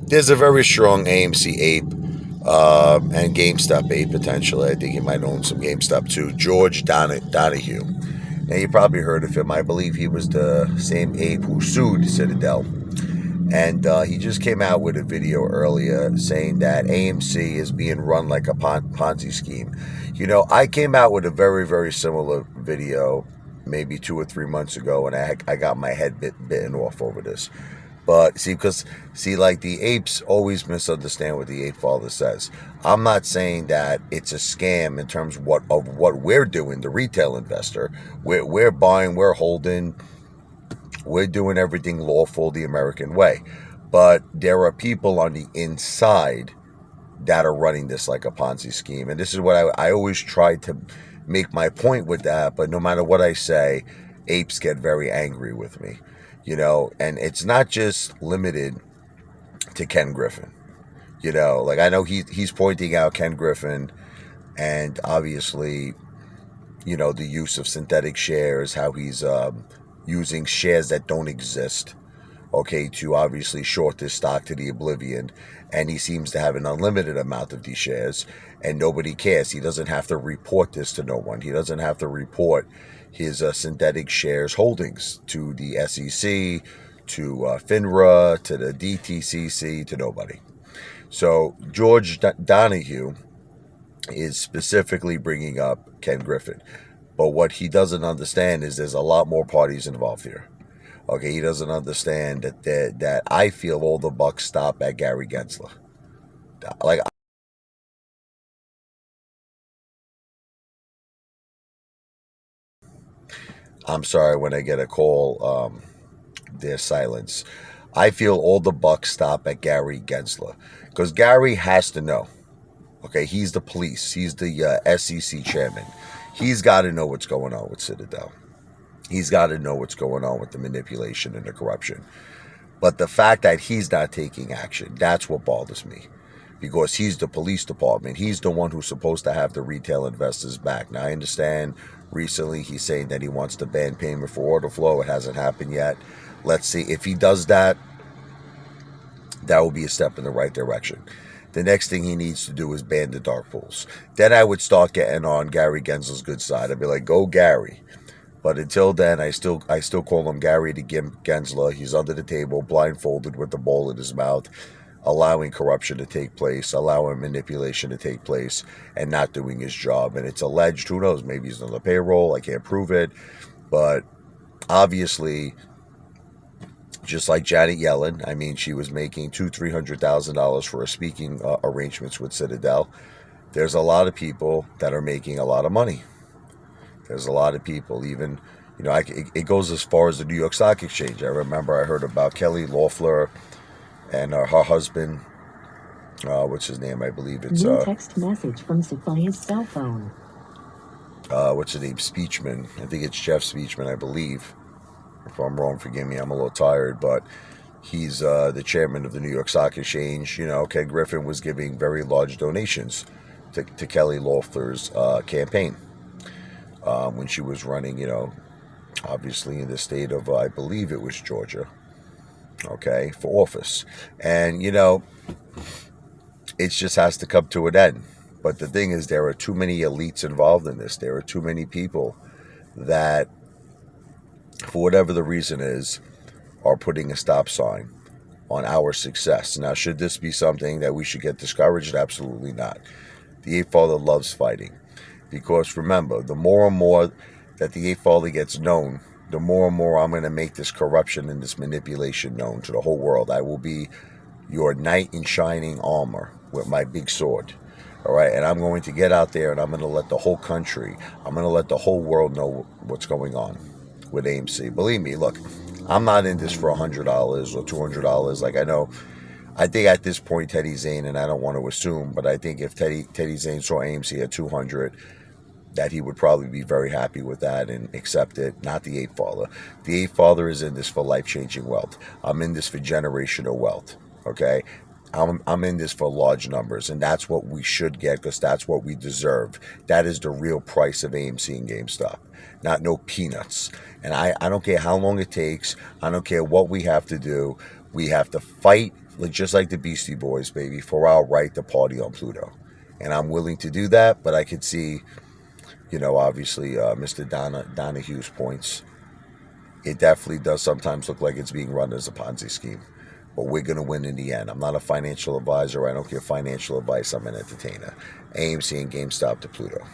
There's a very strong AMC ape and GameStop ape potentially. I think he might own some GameStop too. George Donnahue. Now you probably heard of him. I believe he was the same ape who sued Citadel. And he just came out with a video earlier saying that AMC is being run like a Ponzi scheme. I came out with a very, very similar video maybe 2 or 3 months ago, and I got my head bitten off over this. But like the apes always misunderstand what the Apefather says. I'm not saying that it's a scam in terms of what we're doing, the retail investor. We're buying, we're holding, we're doing everything lawful the American way. But there are people on the inside that are running this like a Ponzi scheme. And this is what I always try to make my point with that. But no matter what I say, apes get very angry with me. And it's not just limited to Ken Griffin. Like I know he's pointing out Ken Griffin and obviously, the use of synthetic shares, how he's using shares that don't exist, okay, to obviously short this stock to the oblivion. And he seems to have an unlimited amount of these shares, and nobody cares. He doesn't have to report this to no one. He doesn't have to report his synthetic shares holdings to the SEC, to FINRA, to the DTCC, to nobody. So George Donnahue is specifically bringing up Ken Griffin. But what he doesn't understand is there's a lot more parties involved here. Okay, he doesn't understand that I feel all the bucks stop at Gary Gensler. Like, I'm sorry when I get a call, there's silence. I feel all the bucks stop at Gary Gensler because Gary has to know. Okay, he's the police. He's the SEC chairman. He's got to know what's going on with Citadel. He's got to know what's going on with the manipulation and the corruption. But the fact that he's not taking action, that's what bothers me. Because he's the police department. He's the one who's supposed to have the retail investors back. Now, I understand recently he's saying that he wants to ban payment for order flow. It hasn't happened yet. Let's see. If he does that, that will be a step in the right direction. The next thing he needs to do is ban the dark pools. Then I would start getting on Gary Gensler's good side. I'd be like, go Gary. But until then, I still call him Gary the Gensler. He's under the table, blindfolded with the ball in his mouth, allowing corruption to take place, allowing manipulation to take place, and not doing his job. And it's alleged, who knows, maybe he's on the payroll. I can't prove it. But obviously, just like Janet Yellen, I mean, she was making $200,000-$300,000 for her speaking arrangements with Citadel. There's a lot of people that are making a lot of money. There's a lot of people, even, it goes as far as the New York Stock Exchange. I remember I heard about Kelly Loeffler and her husband, what's his name? I believe it's... New text message from Sophia's cell phone. What's his name? Speechman. I think it's Jeff Speechman, I believe. If I'm wrong, forgive me. I'm a little tired, but he's the chairman of the New York Stock Exchange. Ken Griffin was giving very large donations to Kelly Loeffler's campaign. When she was running, obviously in the state of, I believe it was Georgia, okay, for office. And, it just has to come to an end. But the thing is, there are too many elites involved in this. There are too many people that, for whatever the reason is, are putting a stop sign on our success. Now, should this be something that we should get discouraged? Absolutely not. The Apefather loves fighting. Because remember, the more and more that the Apefather gets known, the more and more I'm going to make this corruption and this manipulation known to the whole world. I will be your knight in shining armor with my big sword. All right, and I'm going to get out there and I'm going to let the whole country, I'm going to let the whole world know what's going on with AMC. Believe me, look, I'm not in this for $100 or $200. Like I think at this point Teddy Zane, and I don't want to assume, but I think if Teddy Zane saw AMC at 200, that he would probably be very happy with that and accept it. Not the Apefather. The Apefather is in this for life-changing wealth. I'm in this for generational wealth. Okay, I'm in this for large numbers, and that's what we should get because that's what we deserve. That is the real price of AMC and GameStop, not no peanuts. And I don't care how long it takes. I don't care what we have to do. We have to fight just like the Beastie Boys, baby, for our right to party on Pluto. And I'm willing to do that, but I could see, obviously, Mr. Donahue's points. It definitely does sometimes look like it's being run as a Ponzi scheme. But we're going to win in the end. I'm not a financial advisor. I don't give financial advice. I'm an entertainer. AMC and GameStop to Pluto.